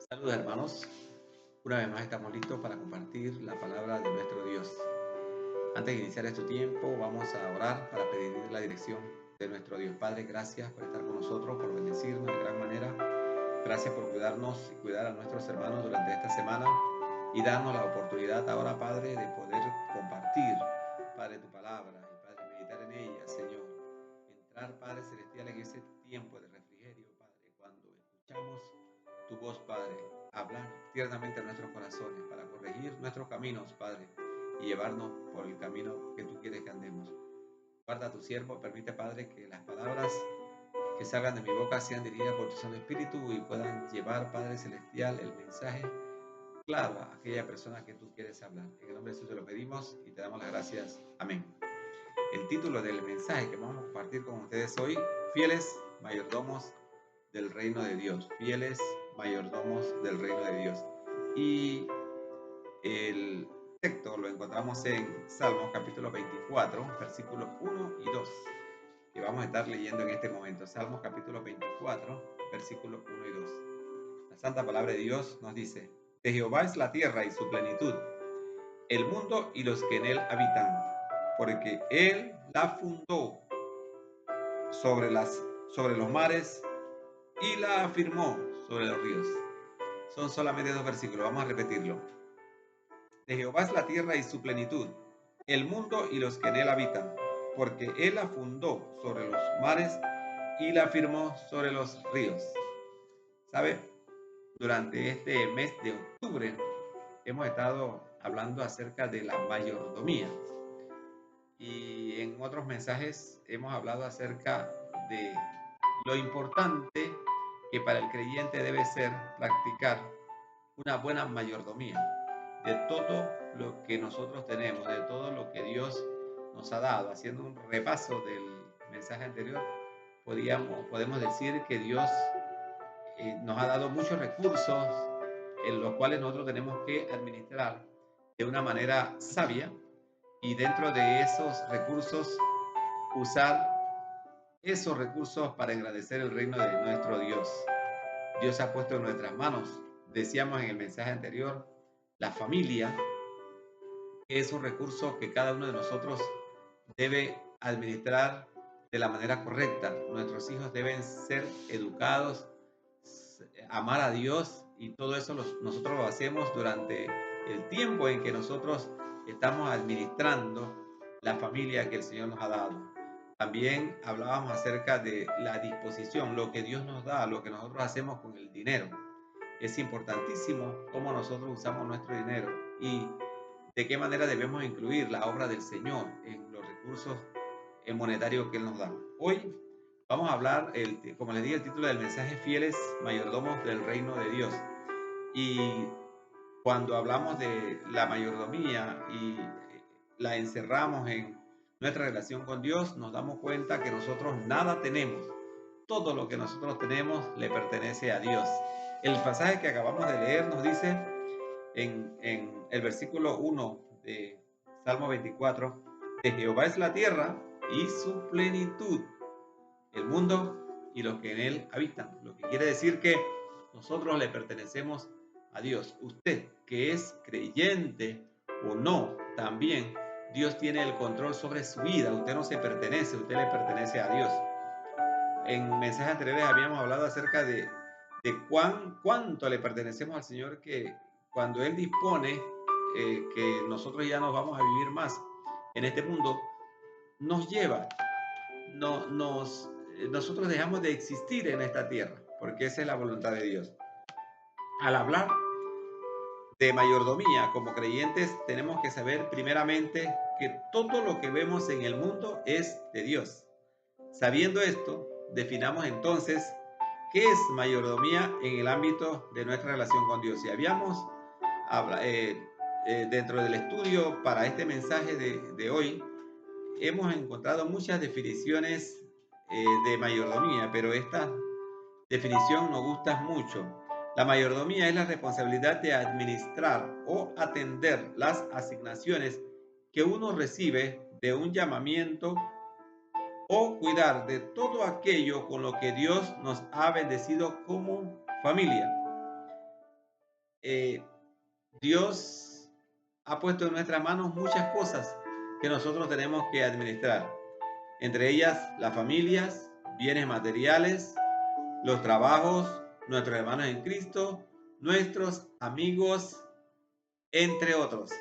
Saludos hermanos, una vez más estamos listos para compartir la palabra de nuestro Dios. Antes de iniciar este tiempo vamos a orar para pedir la dirección de nuestro Dios. Padre, gracias por estar con nosotros, por bendecirnos de gran manera. Gracias por cuidarnos y cuidar a nuestros hermanos durante esta semana y darnos la oportunidad ahora, Padre, de poder compartir, Padre, tu palabra y, Padre, meditar en ella, Señor. Entrar, Padre Celestial, en ese tiempo de refrigerio, Padre, cuando escuchamos tu voz, Padre, hablar tiernamente a nuestros corazones para corregir nuestros caminos, Padre, y llevarnos por el camino que tú quieres que andemos. Guarda a tu siervo, permite, Padre, que las palabras que salgan de mi boca sean dirigidas por tu Santo Espíritu y puedan llevar, Padre Celestial, el mensaje claro a aquella persona que tú quieres hablar. En el nombre de Jesús te lo pedimos y te damos las gracias. Amén. El título del mensaje que vamos a compartir con ustedes hoy: fieles mayordomos del reino de Dios. Fieles mayordomos del reino de Dios. Y el texto lo encontramos en Salmos capítulo 24, versículos 1 y 2, que vamos a estar leyendo en este momento. Salmos capítulo 24, versículos 1 y 2. La santa palabra de Dios nos dice: de Jehová es la tierra y su plenitud, el mundo y los que en él habitan, porque él la fundó sobre los mares y la afirmó sobre los ríos. Son solamente dos versículos, vamos a repetirlo. De Jehová es la tierra y su plenitud, el mundo y los que en él habitan, porque él la fundó sobre los mares y la firmó sobre los ríos. ¿Sabe? Durante este mes de octubre hemos estado hablando acerca de la mayordomía, y en otros mensajes hemos hablado acerca de lo importante que para el creyente debe ser practicar una buena mayordomía de todo lo que nosotros tenemos, de todo lo que Dios nos ha dado. Haciendo un repaso del mensaje anterior, podemos decir que Dios nos ha dado muchos recursos en los cuales nosotros tenemos que administrar de una manera sabia, y dentro de esos recursos usar esos recursos para engrandecer el reino de nuestro Dios. Dios ha puesto en nuestras manos, decíamos en el mensaje anterior, la familia, que es un recurso que cada uno de nosotros debe administrar de la manera correcta. Nuestros hijos deben ser educados, amar a Dios, y todo eso nosotros lo hacemos durante el tiempo en que nosotros estamos administrando la familia que el Señor nos ha dado. También hablábamos acerca de la disposición, lo que Dios nos da, lo que nosotros hacemos con el dinero. Es importantísimo cómo nosotros usamos nuestro dinero y de qué manera debemos incluir la obra del Señor en los recursos monetarios que Él nos da. Hoy vamos a hablar, como les dije, el título del mensaje: fieles mayordomos del reino de Dios. Y cuando hablamos de la mayordomía y la encerramos en nuestra relación con Dios, nos damos cuenta que nosotros nada tenemos. Todo lo que nosotros tenemos le pertenece a Dios. El pasaje que acabamos de leer nos dice en el versículo 1 de Salmo 24: de Jehová es la tierra y su plenitud, el mundo y los que en él habitan. Lo que quiere decir que nosotros le pertenecemos a Dios. Usted, que es creyente o no, también Dios tiene el control sobre su vida. Usted no se pertenece, usted le pertenece a Dios. En mensajes anteriores habíamos hablado acerca de cuánto le pertenecemos al Señor, que cuando Él dispone que nosotros ya nos vamos a vivir más en este mundo, nos lleva, nosotros dejamos de existir en esta tierra, porque esa es la voluntad de Dios. Al hablar de mayordomía como creyentes, tenemos que saber primeramente que todo lo que vemos en el mundo es de Dios. Sabiendo esto, definamos entonces qué es mayordomía en el ámbito de nuestra relación con Dios. Y habíamos dentro del estudio para este mensaje de hoy, hemos encontrado muchas definiciones de mayordomía, pero esta definición nos gusta mucho. La mayordomía es la responsabilidad de administrar o atender las asignaciones que uno recibe de un llamamiento, o cuidar de todo aquello con lo que Dios nos ha bendecido como familia. eh, Dios ha puesto en nuestras manos muchas cosas que nosotros tenemos que administrar. Entre ellas, las familias, bienes materiales, los trabajos, nuestros hermanos en Cristo, nuestros amigos, entre otros.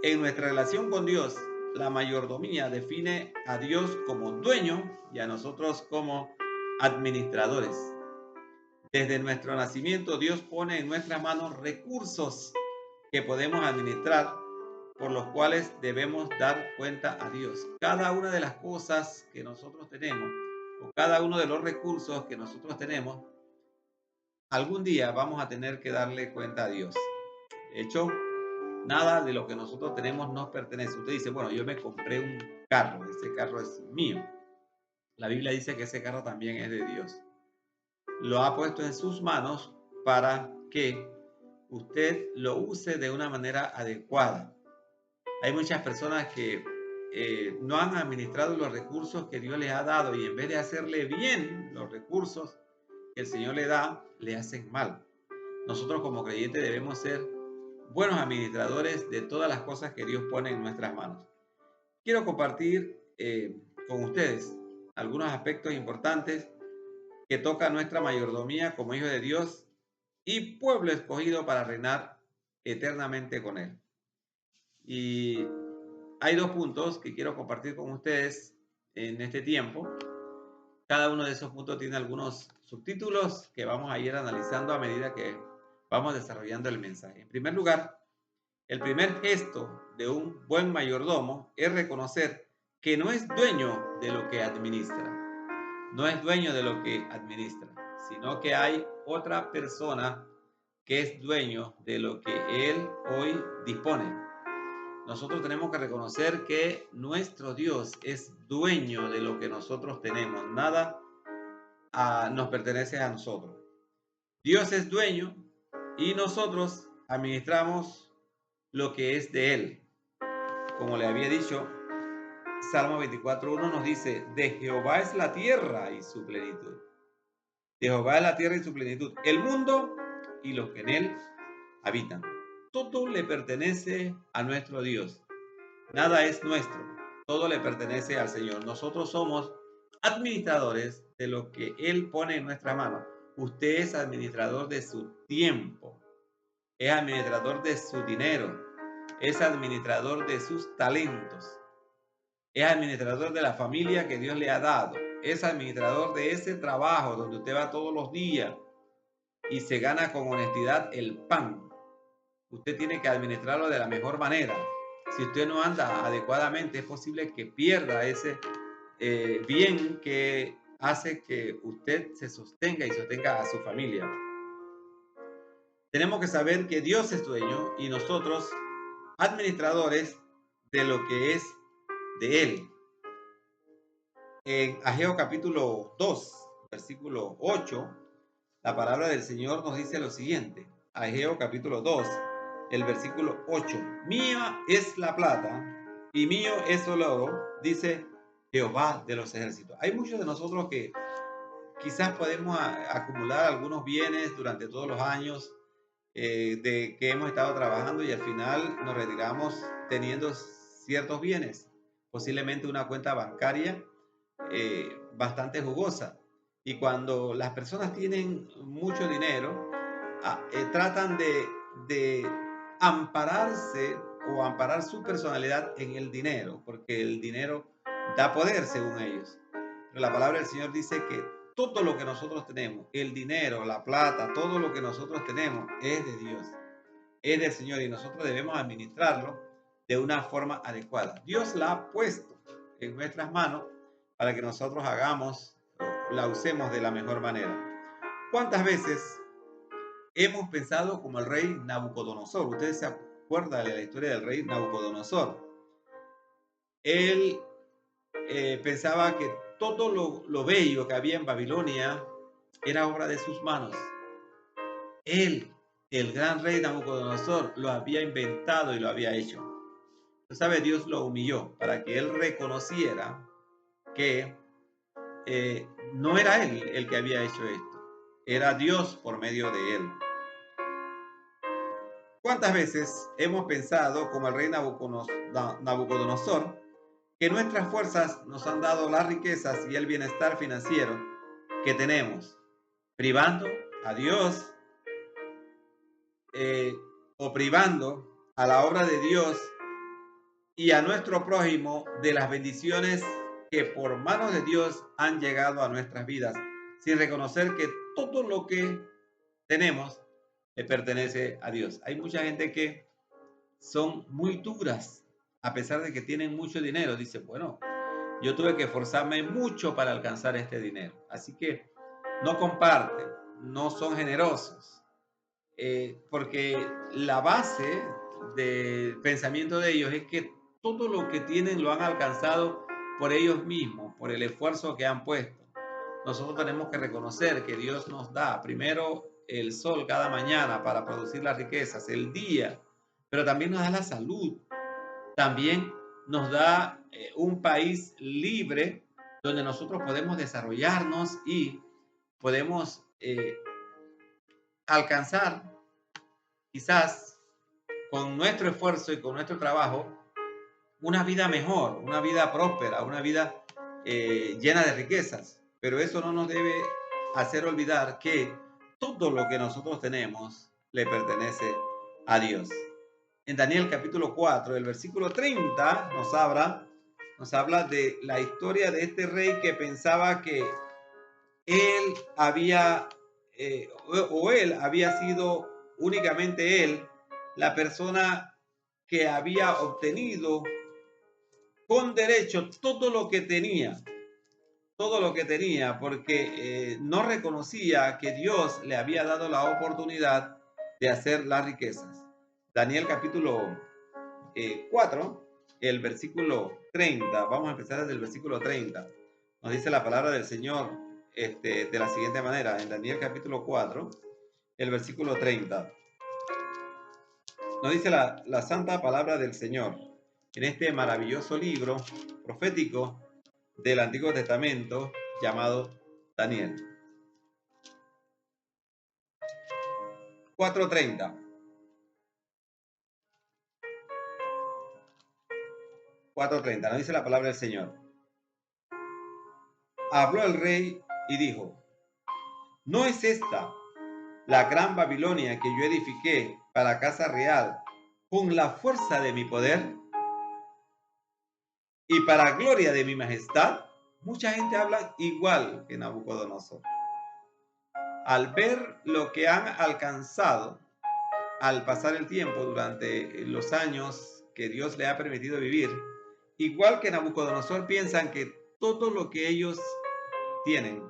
En nuestra relación con Dios, la mayordomía define a Dios como dueño y a nosotros como administradores. Desde nuestro nacimiento, Dios pone en nuestras manos recursos que podemos administrar, por los cuales debemos dar cuenta a Dios. Cada una de las cosas que nosotros tenemos, o cada uno de los recursos que nosotros tenemos, algún día vamos a tener que darle cuenta a Dios. De hecho, nada de lo que nosotros tenemos nos pertenece. Usted dice, bueno, yo me compré un carro, ese carro es mío. La Biblia dice que ese carro también es de Dios. Lo ha puesto en sus manos para que usted lo use de una manera adecuada. Hay muchas personas que no han administrado los recursos que Dios les ha dado y en vez de hacerle bien los recursos que el Señor le da, le hacen mal. Nosotros como creyentes debemos ser buenos administradores de todas las cosas que Dios pone en nuestras manos. Quiero compartir con ustedes algunos aspectos importantes que tocan nuestra mayordomía como hijos de Dios y pueblo escogido para reinar eternamente con Él. Y hay dos puntos que quiero compartir con ustedes en este tiempo. Cada uno de esos puntos tiene algunos subtítulos que vamos a ir analizando a medida que vamos desarrollando el mensaje. En primer lugar, el primer gesto de un buen mayordomo es reconocer que no es dueño de lo que administra. No es dueño de lo que administra, sino que hay otra persona que es dueño de lo que él hoy dispone. Nosotros tenemos que reconocer que nuestro Dios es dueño de lo que nosotros tenemos. Nada nos pertenece a nosotros. Dios es dueño y nosotros administramos lo que es de Él. Como le había dicho, Salmo 24:1 nos dice, de Jehová es la tierra y su plenitud. De Jehová es la tierra y su plenitud, el mundo y los que en él habitan. Todo le pertenece a nuestro Dios. Nada es nuestro. Todo le pertenece al Señor. Nosotros somos administradores de lo que Él pone en nuestra mano. Usted es administrador de su tiempo. Es administrador de su dinero. Es administrador de sus talentos. Es administrador de la familia que Dios le ha dado. Es administrador de ese trabajo donde usted va todos los días y se gana con honestidad el pan. Usted tiene que administrarlo de la mejor manera. Si usted no anda adecuadamente, es posible que pierda ese bien que hace que usted se sostenga y sostenga a su familia. Tenemos que saber que Dios es dueño y nosotros administradores de lo que es de Él. En Ageo capítulo 2, versículo 8, la palabra del Señor nos dice lo siguiente. Ageo capítulo 2, el versículo 8. Mía es la plata y mío es el oro, dice Jehová de los ejércitos. Hay muchos de nosotros que quizás podemos acumular algunos bienes durante todos los años de que hemos estado trabajando y al final nos retiramos teniendo ciertos bienes, posiblemente una cuenta bancaria bastante jugosa. Y cuando las personas tienen mucho dinero, tratan de ampararse o amparar su personalidad en el dinero, porque el dinero da poder según ellos. Pero la palabra del Señor dice que todo lo que nosotros tenemos, el dinero, la plata, todo lo que nosotros tenemos es de Dios, es del Señor y nosotros debemos administrarlo de una forma adecuada. Dios la ha puesto en nuestras manos para que nosotros la usemos de la mejor manera. ¿Cuántas veces hemos pensado como el rey Nabucodonosor? Ustedes se acuerdan de la historia del rey Nabucodonosor. Él pensaba que todo lo bello que había en Babilonia era obra de sus manos. Él, el gran rey Nabucodonosor, lo había inventado y lo había hecho. ¿Sabe? Dios lo humilló para que él reconociera que no era él el que había hecho esto, era Dios por medio de él. ¿Cuántas veces hemos pensado, como el rey Nabucodonosor, que nuestras fuerzas nos han dado las riquezas y el bienestar financiero que tenemos, privando a Dios o privando a la obra de Dios y a nuestro prójimo de las bendiciones que por manos de Dios han llegado a nuestras vidas, sin reconocer que todo lo que tenemos le pertenece a Dios? Hay mucha gente que son muy duras, a pesar de que tienen mucho dinero. Dice, bueno, yo tuve que esforzarme mucho para alcanzar este dinero. Así que no comparten, no son generosos, porque la base del pensamiento de ellos es que todo lo que tienen lo han alcanzado por ellos mismos, por el esfuerzo que han puesto. Nosotros tenemos que reconocer que Dios nos da primero el sol cada mañana para producir las riquezas, el día, pero también nos da la salud, también nos da un país libre donde nosotros podemos desarrollarnos y podemos alcanzar, quizás con nuestro esfuerzo y con nuestro trabajo, una vida mejor, una vida próspera, una vida llena de riquezas. Pero eso no nos debe hacer olvidar que todo lo que nosotros tenemos le pertenece a Dios. En Daniel capítulo 4, el versículo 30 nos habla de la historia de este rey que pensaba que él había, él había sido únicamente él la persona que había obtenido con derecho todo lo que tenía, porque no reconocía que Dios le había dado la oportunidad de hacer las riquezas. Daniel capítulo 4, el versículo 30, vamos a empezar desde el versículo 30. Nos dice la palabra del Señor de la siguiente manera, en Daniel capítulo 4, el versículo 30. Nos dice la santa palabra del Señor en este maravilloso libro profético del Antiguo Testamento llamado Daniel. 4:30. 4:30, nos dice la palabra del Señor. Habló el rey y dijo, ¿no es esta la gran Babilonia que yo edifiqué para casa real con la fuerza de mi poder y para gloria de mi majestad? Mucha gente habla igual que Nabucodonosor. Al ver lo que han alcanzado al pasar el tiempo durante los años que Dios le ha permitido vivir, igual que Nabucodonosor, piensan que todo lo que ellos tienen,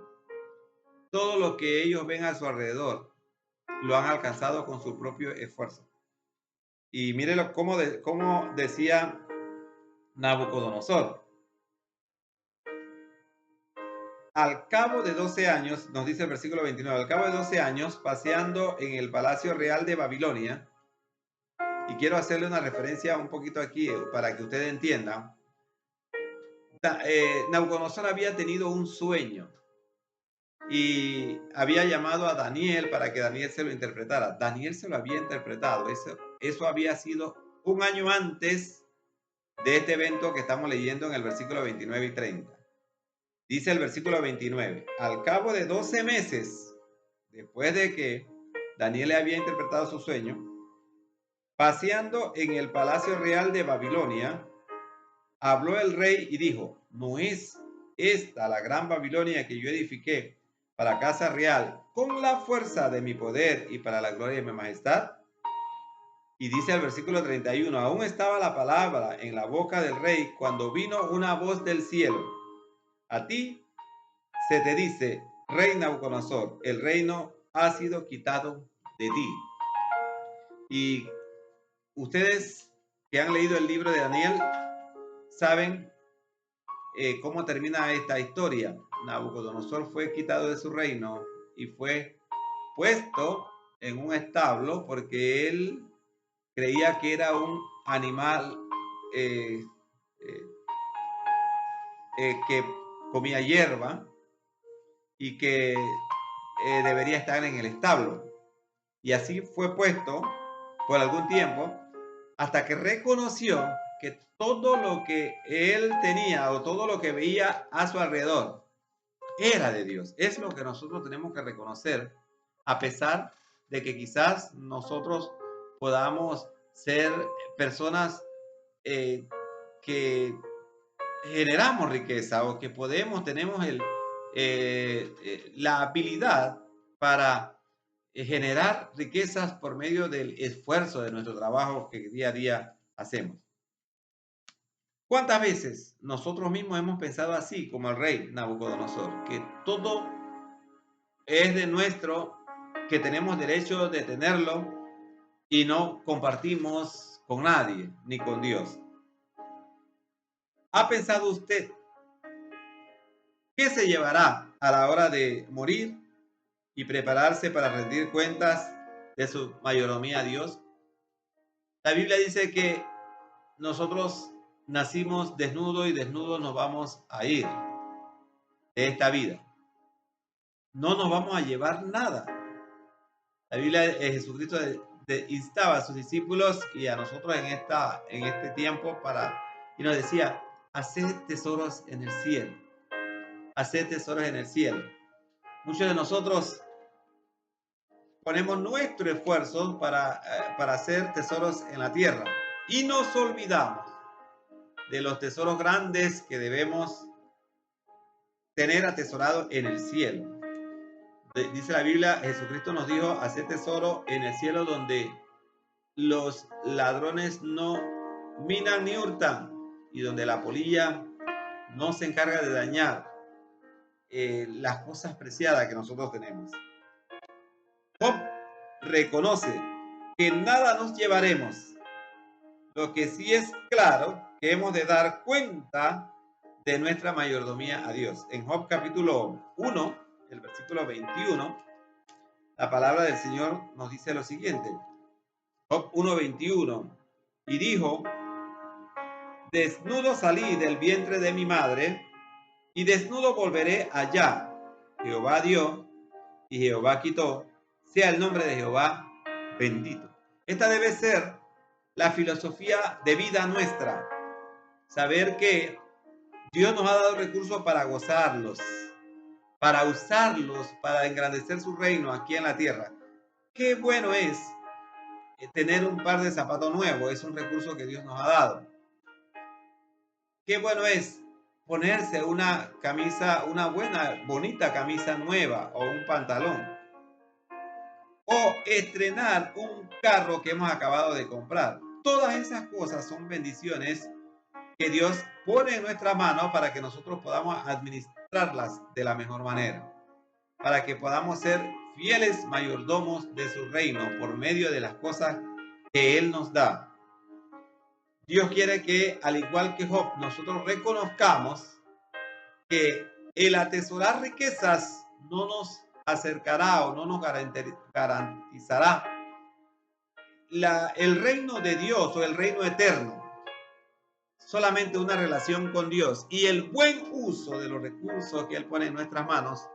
todo lo que ellos ven a su alrededor, lo han alcanzado con su propio esfuerzo. Y mírenlo cómo decía Nabucodonosor. Al cabo de 12 años, nos dice el versículo 29, al cabo de 12 años, paseando en el Palacio Real de Babilonia, y quiero hacerle una referencia un poquito aquí para que ustedes entiendan, Nabucodonosor había tenido un sueño y había llamado a Daniel para que Daniel se lo interpretara. Daniel se lo había interpretado. Eso había sido un año antes de este evento que estamos leyendo en el versículo 29 y 30. Dice el versículo 29, al cabo de 12 meses, después de que Daniel le había interpretado su sueño, paseando en el palacio real de Babilonia, habló el rey y dijo, ¿no es esta la gran Babilonia que yo edifiqué para casa real con la fuerza de mi poder y para la gloria de mi majestad? Y dice el versículo 31, aún estaba la palabra en la boca del rey cuando vino una voz del cielo. A ti se te dice, rey Nabucodonosor, el reino ha sido quitado de ti. Y ustedes que han leído el libro de Daniel saben cómo termina esta historia. Nabucodonosor fue quitado de su reino y fue puesto en un establo porque él creía que era un animal que comía hierba y que debería estar en el establo. Y así fue puesto por algún tiempo, hasta que reconoció que todo lo que él tenía o todo lo que veía a su alrededor era de Dios. Es lo que nosotros tenemos que reconocer, a pesar de que quizás nosotros podamos ser personas que generamos riqueza o que tenemos la habilidad para generar riquezas por medio del esfuerzo de nuestro trabajo que día a día hacemos. ¿Cuántas veces nosotros mismos hemos pensado así, como el rey Nabucodonosor, que todo es de nuestro, que tenemos derecho de tenerlo y no compartimos con nadie ni con Dios? ¿Ha pensado usted qué se llevará a la hora de morir y prepararse para rendir cuentas de su mayordomía a Dios? La Biblia dice que nosotros nacimos desnudos y desnudos nos vamos a ir de esta vida. No nos vamos a llevar nada. La Biblia, Jesucristo instaba a sus discípulos y a nosotros en este tiempo y nos decía, haced tesoros en el cielo. Haced tesoros en el cielo. Muchos de nosotros ponemos nuestro esfuerzo para hacer tesoros en la tierra y nos olvidamos de los tesoros grandes que debemos tener atesorados en el cielo. Dice la Biblia, Jesucristo nos dijo, hacer tesoro en el cielo donde los ladrones no minan ni hurtan y donde la polilla no se encarga de dañar las cosas preciadas que nosotros tenemos. Job reconoce que nada nos llevaremos. Lo que sí es claro que hemos de dar cuenta de nuestra mayordomía a Dios. En Job capítulo 1, el versículo 21, la palabra del Señor nos dice lo siguiente. Job 1:21. Y dijo, desnudo salí del vientre de mi madre, y desnudo volveré allá. Jehová dio, y Jehová quitó. Sea el nombre de Jehová bendito. Esta debe ser la filosofía de vida nuestra. Saber que Dios nos ha dado recursos para gozarlos, para usarlos, para engrandecer su reino aquí en la tierra. Qué bueno es tener un par de zapatos nuevos, es un recurso que Dios nos ha dado. Qué bueno es ponerse una camisa, una buena, bonita camisa nueva o un pantalón. O estrenar un carro que hemos acabado de comprar. Todas esas cosas son bendiciones que Dios pone en nuestra mano para que nosotros podamos administrarlas de la mejor manera. Para que podamos ser fieles mayordomos de su reino por medio de las cosas que Él nos da. Dios quiere que, al igual que Job, nosotros reconozcamos que el atesorar riquezas no nos acercará o no nos garantizará el reino de Dios o el reino eterno. Solamente una relación con Dios y el buen uso de los recursos que Él pone en nuestras manos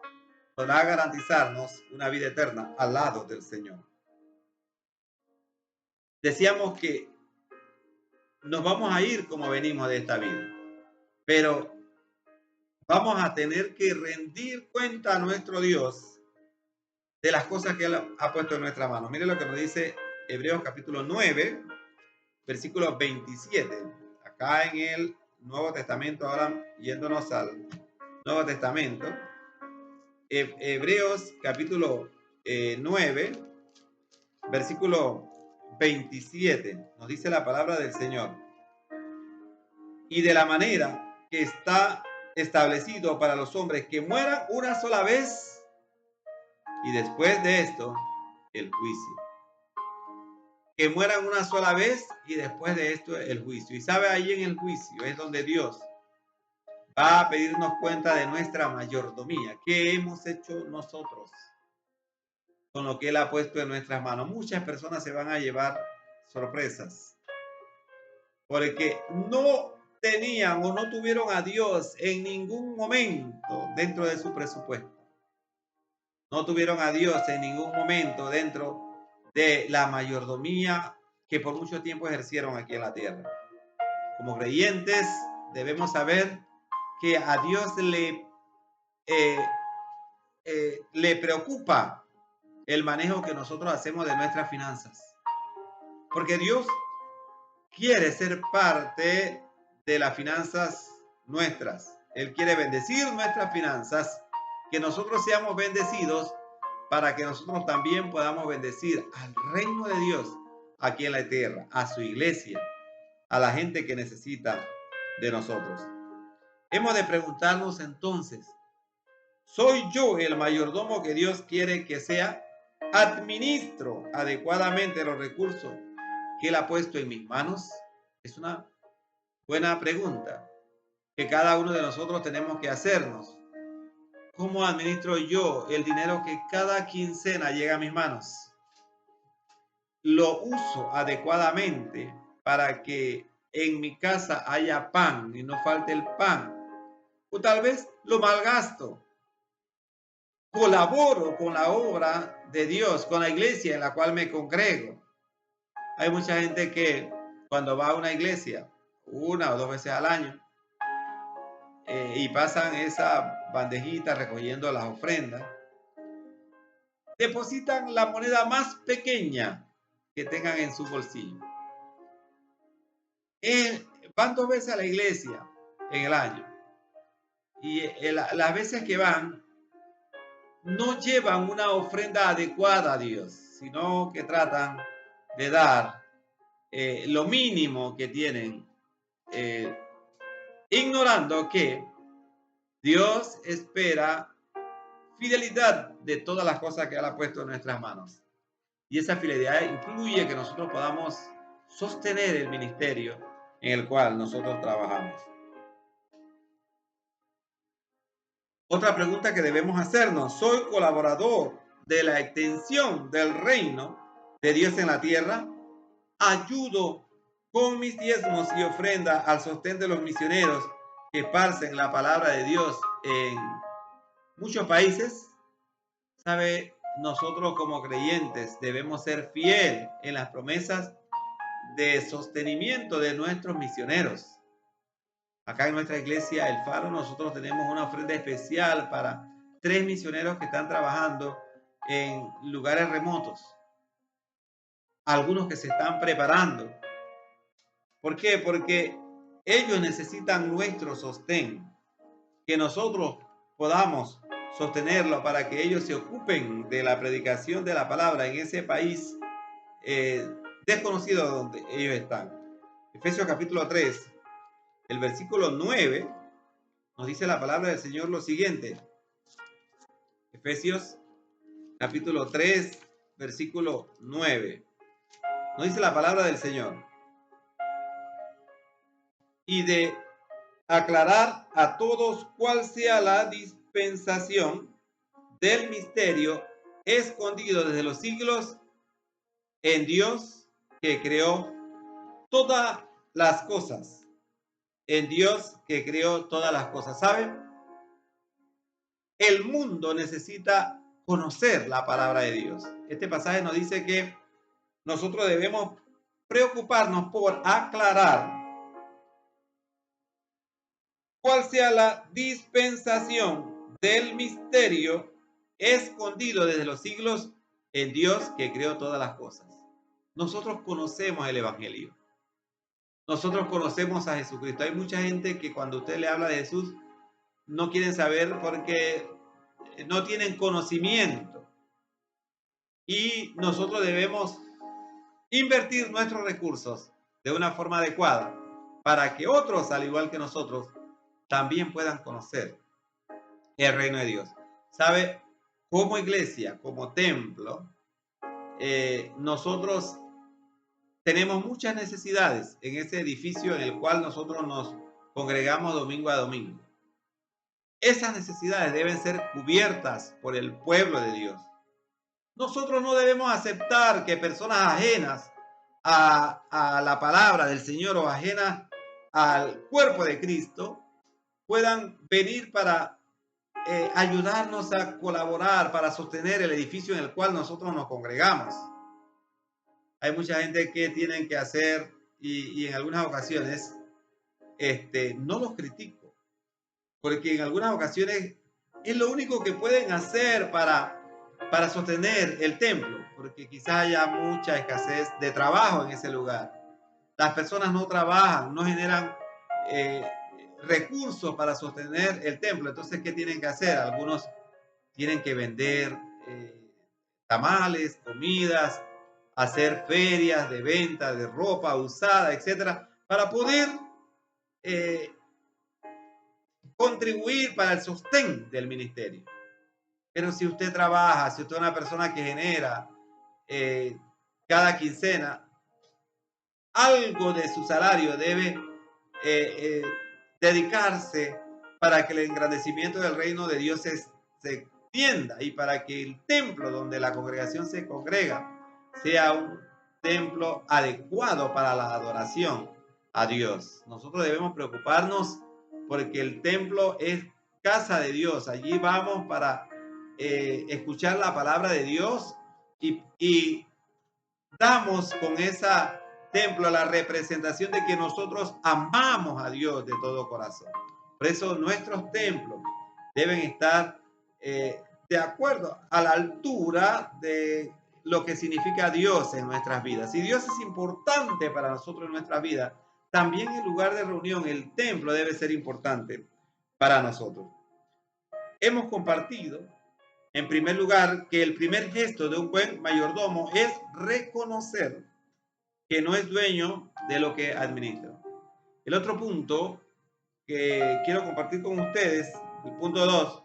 podrá garantizarnos una vida eterna al lado del Señor. Decíamos que nos vamos a ir como venimos de esta vida, pero vamos a tener que rendir cuenta a nuestro Dios de las cosas que Él ha puesto en nuestra mano. Mire lo que nos dice Hebreos capítulo 9, versículo 27. Acá en el Nuevo Testamento, ahora yéndonos al Nuevo Testamento, Hebreos capítulo 9, versículo 27, nos dice la palabra del Señor. Y de la manera que está establecido para los hombres que mueran una sola vez y después de esto el juicio. Que mueran una sola vez y después de esto el juicio. Y sabe, ahí en el juicio es donde Dios va a pedirnos cuenta de nuestra mayordomía. ¿Qué hemos hecho nosotros con lo que Él ha puesto en nuestras manos? Muchas personas se van a llevar sorpresas porque no tenían o no tuvieron a Dios en ningún momento dentro de su presupuesto. No tuvieron a Dios en ningún momento dentro de la mayordomía que por mucho tiempo ejercieron aquí en la tierra. Como creyentes debemos saber que a Dios le preocupa el manejo que nosotros hacemos de nuestras finanzas. Porque Dios quiere ser parte de las finanzas nuestras. Él quiere bendecir nuestras finanzas, que nosotros seamos bendecidos para que nosotros también podamos bendecir al reino de Dios aquí en la tierra, a su iglesia, a la gente que necesita de nosotros. Hemos de preguntarnos entonces, ¿soy yo el mayordomo que Dios quiere que sea? ¿Administro adecuadamente los recursos que Él ha puesto en mis manos? Es una buena pregunta que cada uno de nosotros tenemos que hacernos. ¿Cómo administro yo el dinero que cada quincena llega a mis manos? ¿Lo uso adecuadamente para que en mi casa haya pan y no falte el pan? O tal vez lo malgasto. Colaboro con la obra de Dios, con la iglesia en la cual me congrego. Hay mucha gente que cuando va a una iglesia, 1 o 2 veces al año, y pasan esa bandejita recogiendo las ofrendas, depositan la moneda más pequeña que tengan en su bolsillo. Van 2 veces a la iglesia en el año y las veces que van no llevan una ofrenda adecuada a Dios, sino que tratan de dar lo mínimo que tienen, ignorando que Dios espera fidelidad de todas las cosas que Él ha puesto en nuestras manos. Y esa fidelidad incluye que nosotros podamos sostener el ministerio en el cual nosotros trabajamos. Otra pregunta que debemos hacernos, ¿soy colaborador de la extensión del reino de Dios en la tierra? ¿Ayudo con mis diezmos y ofrenda al sostén de los misioneros que esparcen la palabra de Dios en muchos países? ¿Sabe? Nosotros como creyentes debemos ser fieles en las promesas de sostenimiento de nuestros misioneros. Acá en nuestra iglesia El Faro nosotros tenemos una ofrenda especial para 3 misioneros que están trabajando en lugares remotos. Algunos que se están preparando. ¿Por qué? Porque ellos necesitan nuestro sostén. Que nosotros podamos sostenerlo para que ellos se ocupen de la predicación de la palabra en ese país desconocido donde ellos están. Efesios capítulo 3, el versículo 9, nos dice la palabra del Señor lo siguiente. Efesios capítulo 3, versículo 9. Nos dice la palabra del Señor. Y de aclarar a todos cuál sea la dispensación del misterio escondido desde los siglos en Dios que creó todas las cosas. En Dios que creó todas las cosas. ¿Saben? El mundo necesita conocer la palabra de Dios. Este pasaje nos dice que nosotros debemos preocuparnos por aclarar cuál sea la dispensación del misterio escondido desde los siglos en Dios que creó todas las cosas. Nosotros conocemos el Evangelio. Nosotros conocemos a Jesucristo. Hay mucha gente que cuando usted le habla de Jesús no quieren saber porque no tienen conocimiento. Y nosotros debemos invertir nuestros recursos de una forma adecuada para que otros, al igual que nosotros, también puedan conocer el reino de Dios. ¿Sabe? Como iglesia, como templo, nosotros tenemos muchas necesidades en ese edificio en el cual nosotros nos congregamos domingo a domingo. Esas necesidades deben ser cubiertas por el pueblo de Dios. Nosotros no debemos aceptar que personas ajenas a la palabra del Señor o ajenas al cuerpo de Cristo puedan venir para ayudarnos a colaborar, para sostener el edificio en el cual nosotros nos congregamos. Hay mucha gente que tienen que hacer y en algunas ocasiones no los critico, porque en algunas ocasiones es lo único que pueden hacer para sostener el templo, porque quizás haya mucha escasez de trabajo en ese lugar. Las personas no trabajan, no generan eh, recursos para sostener el templo. Entonces, ¿qué tienen que hacer? Algunos tienen que vender tamales, comidas, hacer ferias de venta de ropa usada, etcétera, para poder eh, contribuir para el sostén del ministerio. Pero si usted trabaja, si usted es una persona que genera eh, cada quincena, algo de su salario debe dedicarse para que el engrandecimiento del reino de Dios se extienda y para que el templo donde la congregación se congrega sea un templo adecuado para la adoración a Dios. Nosotros debemos preocuparnos porque el templo es casa de Dios. Allí vamos para escuchar la palabra de Dios y damos con esa templo la representación de que nosotros amamos a Dios de todo corazón. Por eso nuestros templos deben estar de acuerdo a la altura de lo que significa Dios en nuestras vidas. Si Dios es importante para nosotros en nuestra vida, también el lugar de reunión, el templo, debe ser importante para nosotros. Hemos compartido, en primer lugar, que el primer gesto de un buen mayordomo es reconocer que no es dueño de lo que administra. El otro punto que quiero compartir con ustedes, el punto 2,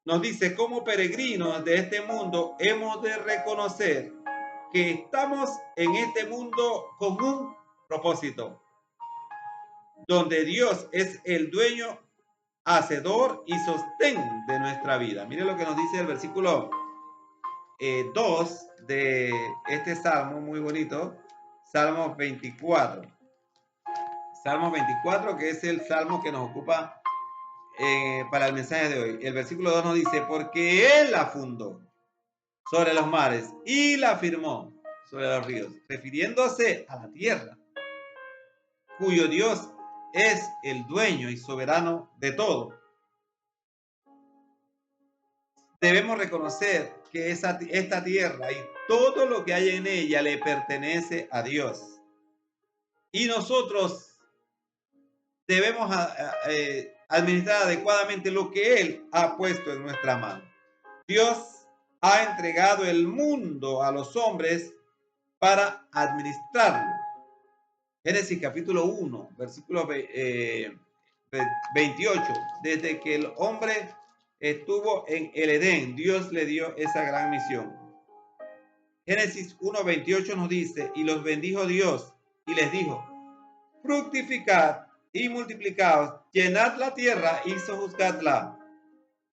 nos dice, como peregrinos de este mundo, hemos de reconocer que estamos en este mundo con un propósito, donde Dios es el dueño, hacedor y sostén de nuestra vida. Mire lo que nos dice el versículo 2 de este salmo muy bonito, Salmo 24. Salmo 24, que es el salmo que nos ocupa para el mensaje de hoy. El versículo 2 nos dice, porque Él la fundó sobre los mares y la firmó sobre los ríos, refiriéndose a la tierra, cuyo Dios es el dueño y soberano de todo. Debemos reconocer que esta tierra y todo lo que hay en ella le pertenece a Dios. Y nosotros debemos administrar adecuadamente lo que Él ha puesto en nuestra mano. Dios ha entregado el mundo a los hombres para administrarlo. Génesis capítulo 1, versículo 28. Desde que el hombre estuvo en el Edén, Dios le dio esa gran misión. Génesis 1, 28 nos dice, y los bendijo Dios y les dijo, fructificad y multiplicaos, llenad la tierra y sojuzgadla,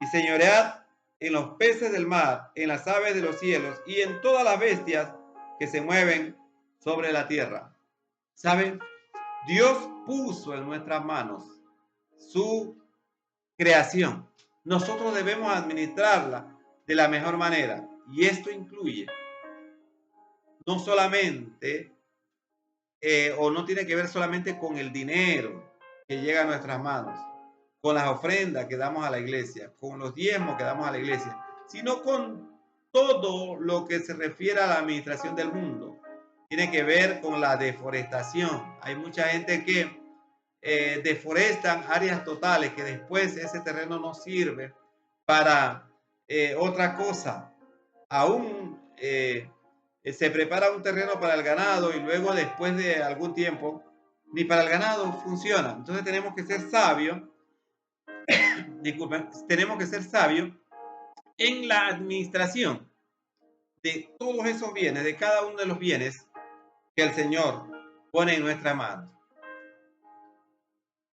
y señoread en los peces del mar, en las aves de los cielos y en todas las bestias que se mueven sobre la tierra. ¿Saben? Dios puso en nuestras manos su creación. Nosotros debemos administrarla de la mejor manera. Y esto incluye no solamente, o no tiene que ver solamente con el dinero que llega a nuestras manos, con las ofrendas que damos a la iglesia, con los diezmos que damos a la iglesia, sino con todo lo que se refiere a la administración del mundo. Tiene que ver con la deforestación. Hay mucha gente que deforestan áreas totales que después ese terreno no sirve para otra cosa. Aún se prepara un terreno para el ganado y luego después de algún tiempo ni para el ganado funciona. Entonces tenemos que ser sabios, disculpen, tenemos que ser sabios en la administración de todos esos bienes, de cada uno de los bienes que el Señor pone en nuestra mano.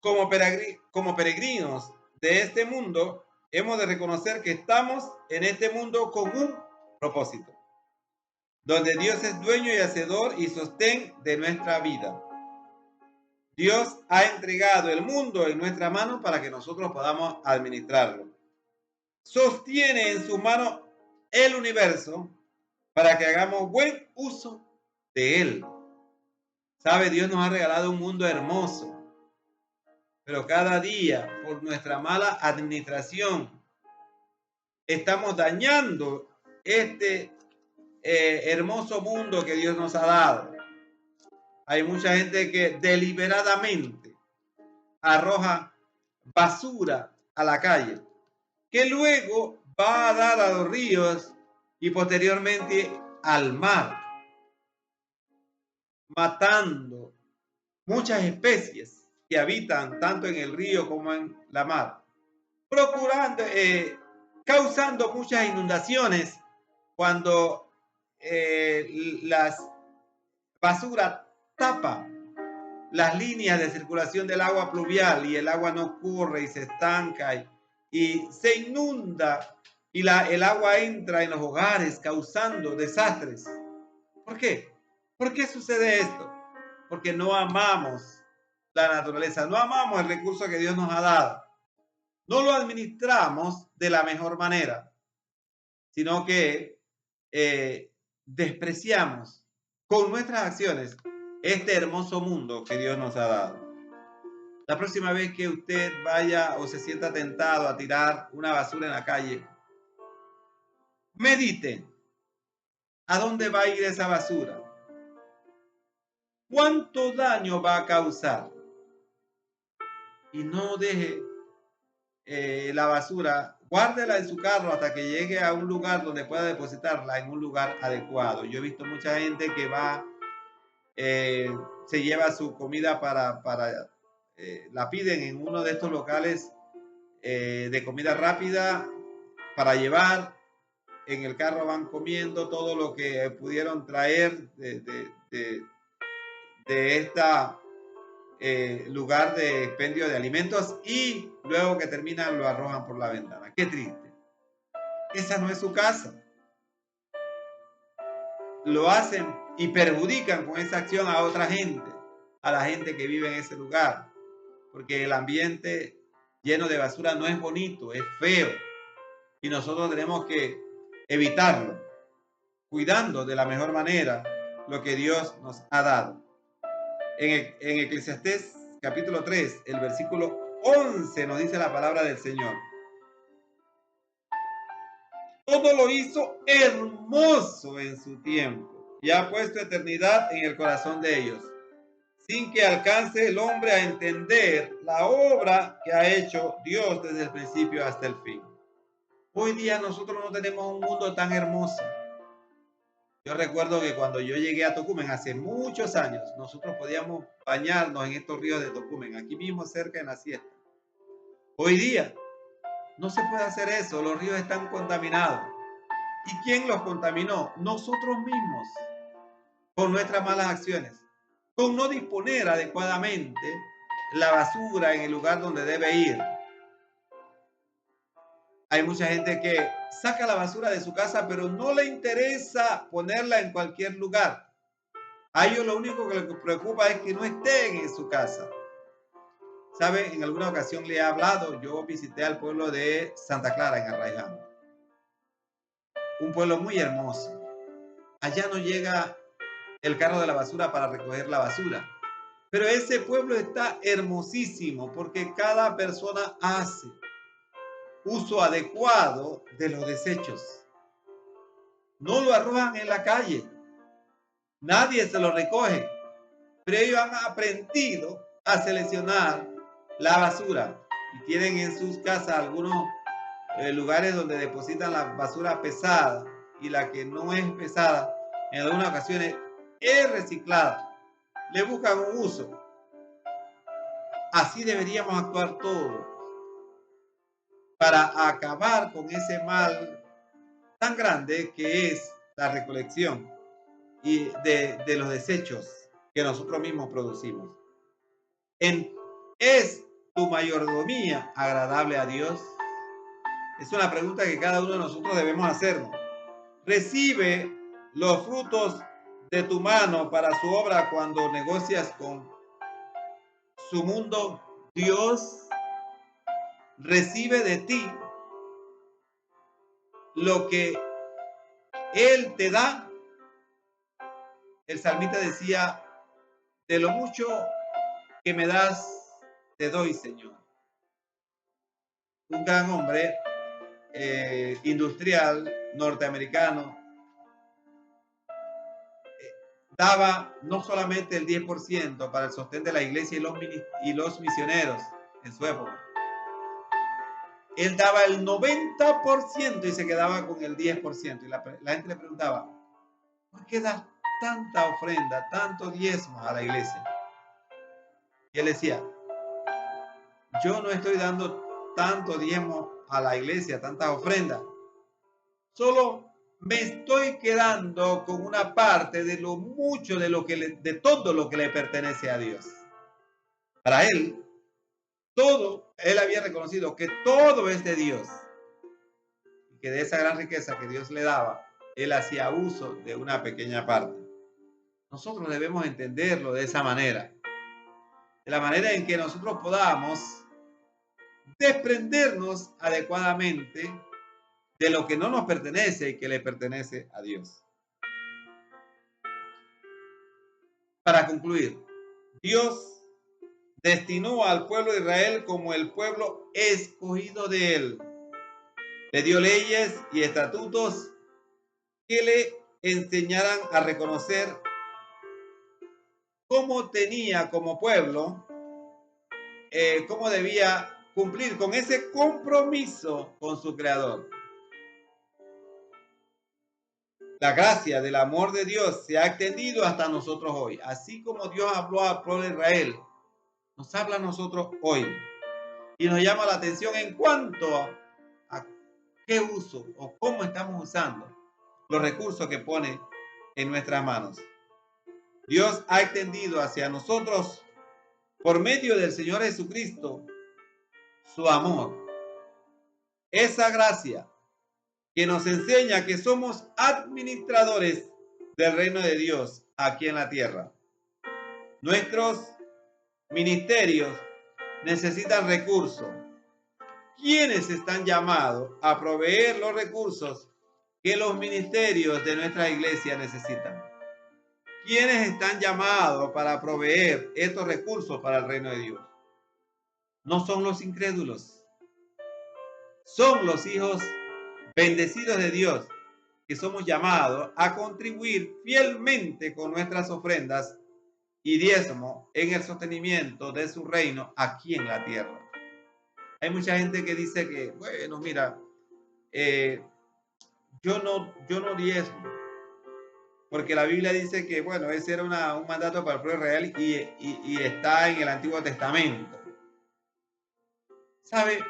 Como peregrinos de este mundo, hemos de reconocer que estamos en este mundo con un propósito, donde Dios es dueño y hacedor y sostén de nuestra vida. Dios ha entregado el mundo en nuestra mano para que nosotros podamos administrarlo. Sostiene en su mano el universo para que hagamos buen uso de él. Sabe, Dios nos ha regalado un mundo hermoso, pero cada día, por nuestra mala administración, estamos dañando este hermoso mundo que Dios nos ha dado. Hay mucha gente que deliberadamente arroja basura a la calle, que luego va a dar a los ríos y posteriormente al mar, matando muchas especies que habitan tanto en el río como en la mar, procurando, causando muchas inundaciones cuando las basuras tapan las líneas de circulación del agua pluvial y el agua no corre y se estanca y se inunda y el agua entra en los hogares causando desastres. ¿Por qué? ¿Por qué sucede esto? Porque no amamos la naturaleza, no amamos el recurso que Dios nos ha dado, no lo administramos de la mejor manera, sino que despreciamos con nuestras acciones este hermoso mundo que Dios nos ha dado. La próxima vez que usted vaya o se sienta tentado a tirar una basura en la calle, medite, ¿a dónde va a ir esa basura? ¿Cuánto daño va a causar? Y no deje la basura, guárdela en su carro hasta que llegue a un lugar donde pueda depositarla en un lugar adecuado. Yo he visto mucha gente que va, se lleva su comida la piden en uno de estos locales de comida rápida para llevar. En el carro van comiendo todo lo que pudieron traer de esta lugar de expendio de alimentos y luego que terminan lo arrojan por la ventana. Qué triste. Esa no es su casa. Lo hacen y perjudican con esa acción a otra gente, a la gente que vive en ese lugar, porque el ambiente lleno de basura no es bonito, es feo y nosotros tenemos que evitarlo, cuidando de la mejor manera lo que Dios nos ha dado. En Eclesiastés capítulo 3, el versículo 11 nos dice la palabra del Señor. Todo lo hizo hermoso en su tiempo y ha puesto eternidad en el corazón de ellos, sin que alcance el hombre a entender la obra que ha hecho Dios desde el principio hasta el fin. Hoy día nosotros no tenemos un mundo tan hermoso. Yo recuerdo que cuando yo llegué a Tocumen hace muchos años, nosotros podíamos bañarnos en estos ríos de Tocumen, aquí mismo cerca en la Siesta. Hoy día no se puede hacer eso, los ríos están contaminados. ¿Y quién los contaminó? Nosotros mismos, con nuestras malas acciones, con no disponer adecuadamente la basura en el lugar donde debe ir. Hay mucha gente que saca la basura de su casa, pero no le interesa ponerla en cualquier lugar. A ellos lo único que les preocupa es que no estén en su casa. ¿Sabe? En alguna ocasión le he hablado, yo visité al pueblo de Santa Clara en Arraiján. Un pueblo muy hermoso. Allá no llega el carro de la basura para recoger la basura. Pero ese pueblo está hermosísimo porque cada persona hace uso adecuado de los desechos. No lo arrojan en la calle. Nadie se lo recoge. Pero ellos han aprendido a seleccionar la basura y tienen en sus casas algunos lugares donde depositan la basura pesada y la que no es pesada, en algunas ocasiones es reciclada. Le buscan un uso. Así deberíamos actuar todos para acabar con ese mal tan grande que es la recolección y de los desechos que nosotros mismos producimos. ¿Es tu mayordomía agradable a Dios? Es una pregunta que cada uno de nosotros debemos hacernos. Recibe los frutos de tu mano para su obra cuando negocias con su mundo. Dios recibe de ti lo que Él te da, el salmista decía, de lo mucho que me das, te doy, Señor. Un gran hombre industrial norteamericano daba no solamente el 10% para el sostén de la iglesia y los misioneros en su época. Él daba el 90% y se quedaba con el 10%. Y la gente le preguntaba, ¿por qué das tanta ofrenda, tanto diezmo a la iglesia? Y él decía, yo no estoy dando tanto diezmo a la iglesia, tantas ofrendas. Solo me estoy quedando con una parte de lo mucho de todo lo que le pertenece a Dios. Para él, él había reconocido que todo es de Dios. Y que de esa gran riqueza que Dios le daba, él hacía uso de una pequeña parte. Nosotros debemos entenderlo de esa manera. De la manera en que nosotros podamos desprendernos adecuadamente de lo que no nos pertenece y que le pertenece a Dios. Para concluir, Dios destinó al pueblo de Israel como el pueblo escogido de él. Le dio leyes y estatutos que le enseñaran a reconocer cómo tenía como pueblo, cómo debía cumplir con ese compromiso con su Creador. La gracia del amor de Dios se ha extendido hasta nosotros hoy. Así como Dios habló al pueblo de Israel, nos habla a nosotros hoy. Y nos llama la atención en cuanto a qué uso o cómo estamos usando los recursos que pone en nuestras manos. Dios ha extendido hacia nosotros, por medio del Señor Jesucristo, su amor. Esa gracia que nos enseña que somos administradores del reino de Dios aquí en la tierra. Nuestros ministerios necesitan recursos. ¿Quiénes están llamados a proveer los recursos que los ministerios de nuestra iglesia necesitan? ¿Quiénes están llamados para proveer estos recursos para el reino de Dios? No son los incrédulos, son los hijos bendecidos de Dios, que somos llamados a contribuir fielmente con nuestras ofrendas y diezmo en el sostenimiento de su reino aquí en la tierra. Hay mucha gente que dice que, bueno, mira, yo no diezmo, porque la Biblia dice que, bueno, ese era un mandato para el pueblo real y está en el Antiguo Testamento. ¿Sabe?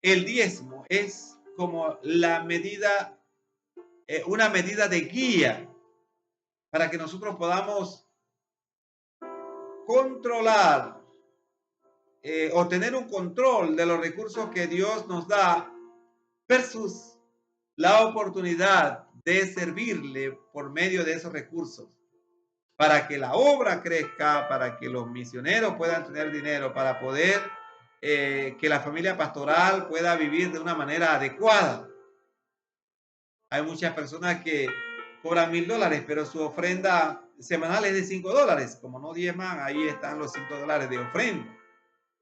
El diezmo es como la medida, una medida de guía para que nosotros podamos controlar o tener un control de los recursos que Dios nos da versus la oportunidad de servirle por medio de esos recursos para que la obra crezca, para que los misioneros puedan tener dinero, para poder que la familia pastoral pueda vivir de una manera adecuada. Hay muchas personas que cobran $1,000, pero su ofrenda semanal es de $5. Como no diezman, ahí están los $5 de ofrenda.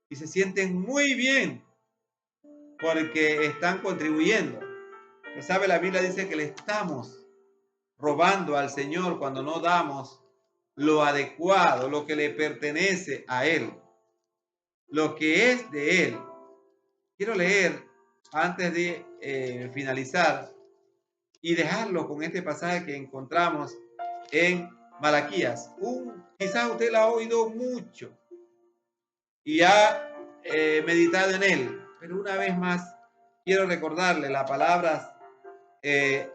Y se sienten muy bien porque están contribuyendo. Pero sabe, la Biblia dice que le estamos robando al Señor cuando no damos lo adecuado, lo que le pertenece a Él, lo que es de Él. Quiero leer, antes de finalizar, y dejarlo con este pasaje que encontramos en Malaquías. Quizás usted lo ha oído mucho y ha meditado en él, pero una vez más quiero recordarle las palabras de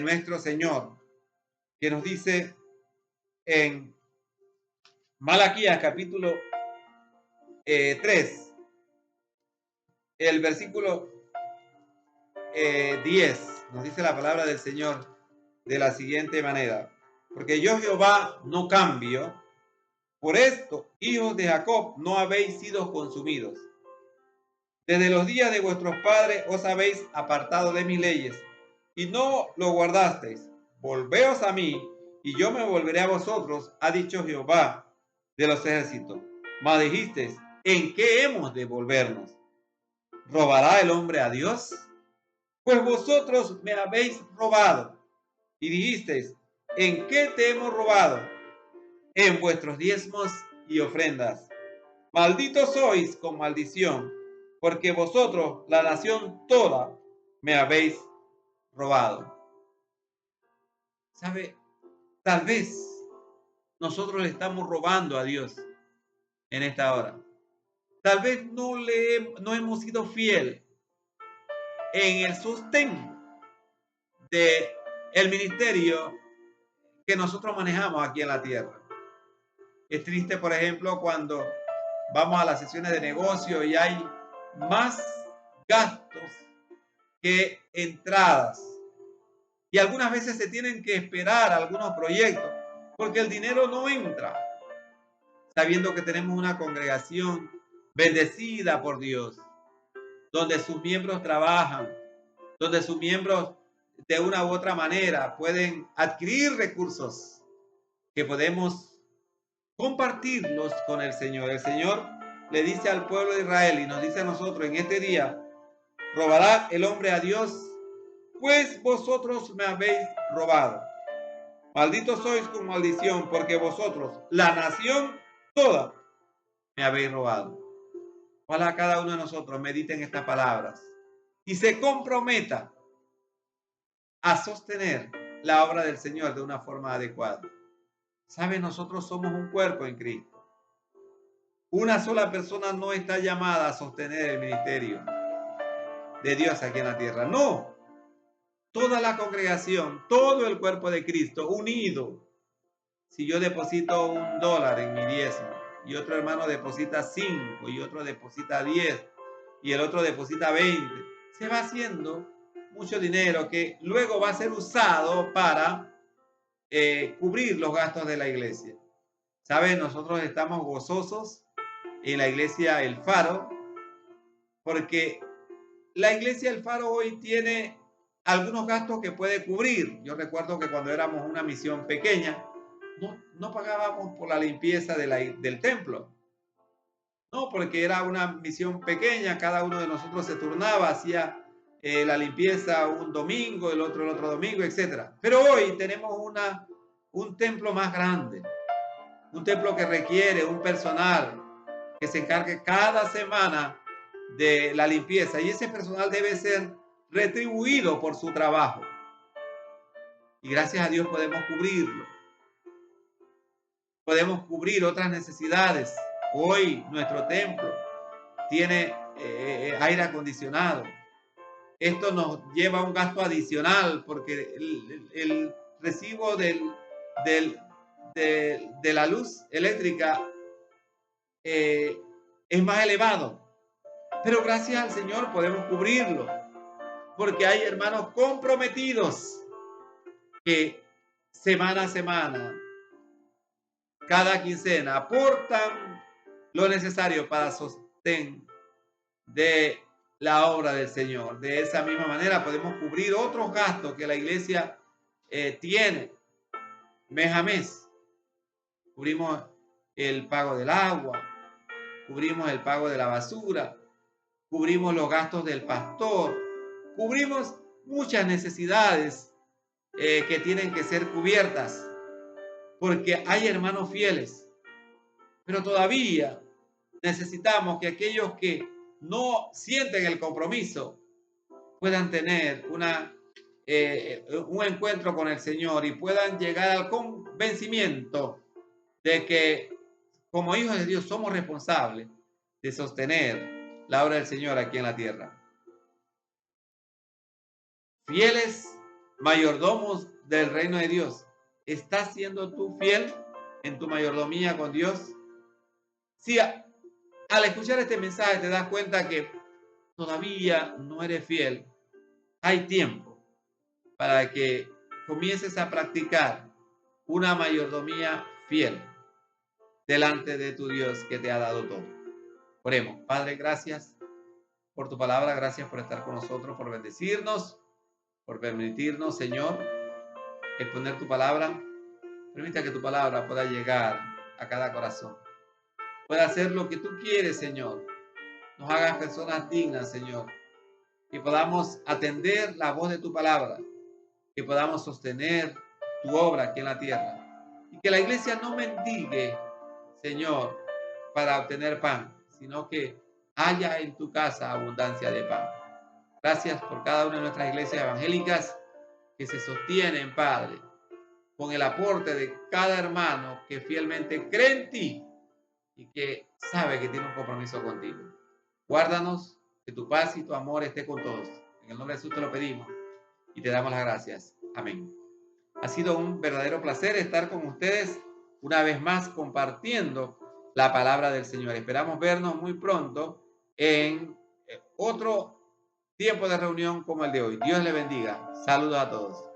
nuestro Señor, que nos dice en Malaquías capítulo 3, el versículo 10, nos dice la palabra del Señor de la siguiente manera: porque yo, Jehová, no cambio, por esto, hijos de Jacob, no habéis sido consumidos. Desde los días de vuestros padres os habéis apartado de mis leyes y no lo guardasteis. Volveos a mí y yo me volveré a vosotros, ha dicho Jehová de los ejércitos. Mas dijisteis, ¿en qué hemos de volvernos? ¿Robará el hombre a Dios? Pues vosotros me habéis robado. Y dijisteis, ¿en qué te hemos robado? En vuestros diezmos y ofrendas. Malditos sois con maldición, porque vosotros, la nación toda, me habéis robado. ¿Sabe? Tal vez nosotros le estamos robando a Dios en esta hora. Tal vez no hemos sido fiel en el sostén de el ministerio que nosotros manejamos aquí en la tierra. Es triste, por ejemplo, cuando vamos a las sesiones de negocio y hay más gastos que entradas. Y algunas veces se tienen que esperar algunos proyectos porque el dinero no entra, sabiendo que tenemos una congregación bendecida por Dios, donde sus miembros trabajan, donde sus miembros de una u otra manera pueden adquirir recursos que podemos compartirlos con el Señor. El Señor le dice al pueblo de Israel y nos dice a nosotros en este día, ¿robará el hombre a Dios? Pues vosotros me habéis robado. Malditos sois con maldición, porque vosotros, la nación toda, me habéis robado. Ojalá cada uno de nosotros medite en estas palabras y se comprometa a sostener la obra del Señor de una forma adecuada. ¿Sabe? Nosotros somos un cuerpo en Cristo. Una sola persona no está llamada a sostener el ministerio de Dios aquí en la tierra. No. Toda la congregación, todo el cuerpo de Cristo unido. Si yo deposito $1 en mi diezmo y otro hermano deposita 5 y otro deposita 10 y el otro deposita 20, se va haciendo mucho dinero que luego va a ser usado para cubrir los gastos de la iglesia. ¿Saben? Nosotros estamos gozosos en la iglesia El Faro porque la iglesia El Faro hoy tiene algunos gastos que puede cubrir. Yo recuerdo que cuando éramos una misión pequeña, no pagábamos por la limpieza del templo. No, porque era una misión pequeña, cada uno de nosotros se turnaba, hacía la limpieza un domingo, el otro domingo, etc. Pero hoy tenemos un templo más grande, un templo que requiere un personal que se encargue cada semana de la limpieza y ese personal debe ser retribuido por su trabajo. Y gracias a Dios podemos cubrirlo. Podemos cubrir otras necesidades. Hoy nuestro templo tiene aire acondicionado. Esto nos lleva a un gasto adicional porque el recibo de la luz eléctrica es más elevado. Pero gracias al Señor podemos cubrirlo porque hay hermanos comprometidos que semana a semana, cada quincena, aportan lo necesario para sostén de la obra del Señor. De esa misma manera podemos cubrir otros gastos que la iglesia tiene mes a mes. Cubrimos el pago del agua, cubrimos el pago de la basura, cubrimos los gastos del pastor, cubrimos muchas necesidades que tienen que ser cubiertas, porque hay hermanos fieles, pero todavía necesitamos que aquellos que no sienten el compromiso puedan tener un encuentro con el Señor y puedan llegar al convencimiento de que como hijos de Dios somos responsables de sostener la obra del Señor aquí en la tierra. Fieles mayordomos del reino de Dios. ¿Estás siendo tú fiel en tu mayordomía con Dios? Si al escuchar este mensaje te das cuenta que todavía no eres fiel, hay tiempo para que comiences a practicar una mayordomía fiel delante de tu Dios que te ha dado todo. Oremos. Padre, gracias por tu palabra, gracias por estar con nosotros, por bendecirnos, por permitirnos, Señor, exponer tu palabra. Permita que tu palabra pueda llegar a cada corazón. Pueda hacer lo que tú quieres, Señor. Nos hagas personas dignas, Señor. Que podamos atender la voz de tu palabra. Que podamos sostener tu obra aquí en la tierra. Y que la iglesia no mendigue, Señor, para obtener pan, sino que haya en tu casa abundancia de pan. Gracias por cada una de nuestras iglesias evangélicas que se sostienen, Padre, con el aporte de cada hermano que fielmente cree en ti y que sabe que tiene un compromiso contigo. Guárdanos, que tu paz y tu amor esté con todos. En el nombre de Jesús te lo pedimos y te damos las gracias. Amén. Ha sido un verdadero placer estar con ustedes una vez más compartiendo la palabra del Señor. Esperamos vernos muy pronto en otro tiempo de reunión como el de hoy. Dios le bendiga. Saludos a todos.